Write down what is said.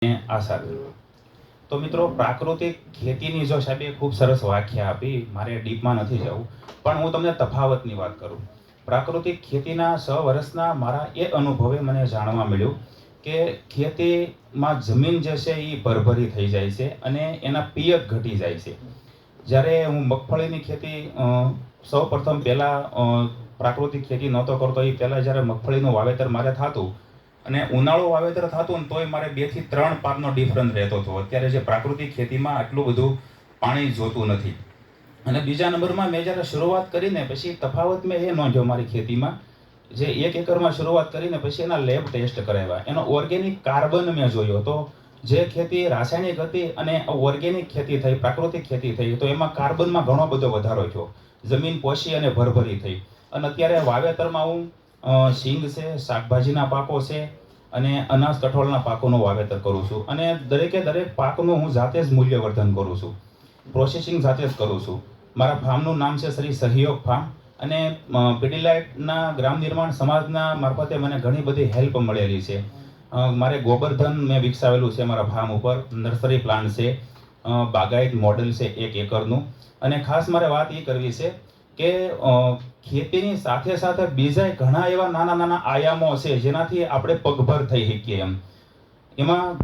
આશા કરું. તો મિત્રો, પ્રાકૃતિક ખેતીની જો સાહેબે ખૂબ સરસ વ્યાખ્યા આપી, મારે ડીપમાં નથી જવું, પણ હું તમને તફાવતની વાત કરું. પ્રાકૃતિક ખેતીના 6 વર્ષના મારા એ અનુભવે મને જાણવા મળ્યું કે ખેતીમાં જમીન જે છે એ ભરભરી થઈ જાય છે અને એના પિયત ઘટી જાય છે. જ્યારે હું મગફળીની ખેતી સૌ પ્રથમ પહેલાં પ્રાકૃતિક ખેતી નહોતો કરતો, એ પહેલાં જ્યારે મગફળીનું વાવેતર મારે થતું અને ઉનાળુ વાવેતર થતું ને તોય મારે 2 થી 3 પાકનો ડિફરન્સ રહેતો હતો. અત્યારે જે પ્રાકૃતિક ખેતીમાં આટલું બધું પાણી જોતું નથી. અને બીજા નંબરમાં મેં જ્યારે શરૂઆત કરીને પછી તફાવત મેં એ નોંધ્યો મારી ખેતીમાં, જે 1 એકરમાં શરૂઆત કરીને પછી એના લેબ ટેસ્ટ કરાવ્યા, એનો ઓર્ગેનિક કાર્બન મેં જોયો. તો જે ખેતી રાસાયણિક હતી અને ઓર્ગેનિક ખેતી થઈ, પ્રાકૃતિક ખેતી થઈ, તો એમાં કાર્બનમાં ઘણો બધો વધારો થયો. જમીન પોષી અને ભરભરી થઈ. અને અત્યારે વાવેતરમાં હું સિંગ છે, શાકભાજીના પાકો છે અને અનાજ કઠોળના પાકોનું વાવેતર કરું છું. અને દરેકે દરેક પાકનું હું જાતે જ મૂલ્યવર્ધન કરું છું, પ્રોસેસિંગ જાતે જ કરું છું. મારા ફાર્મનું નામ છે શ્રી સહયોગ ફાર્મ. અને પીડીલાઇટના ગ્રામ નિર્માણ સમાજના મારફતે મને ઘણી બધી હેલ્પ મળેલી છે. મારે ગોબરધન મેં વિકસાવેલું છે મારા ફાર્મ ઉપર. નર્સરી પ્લાન્ટ છે, બાગાયત મોડેલ છે 1 એકરનું. અને ખાસ મારે વાત એ કરવી છે કે ખેતીની સાથે સાથે બીજા ઘણા એવા નાના નાના આયામો છે જેનાથી આપણે પગભર થઈ શકીએ એમ. એમાં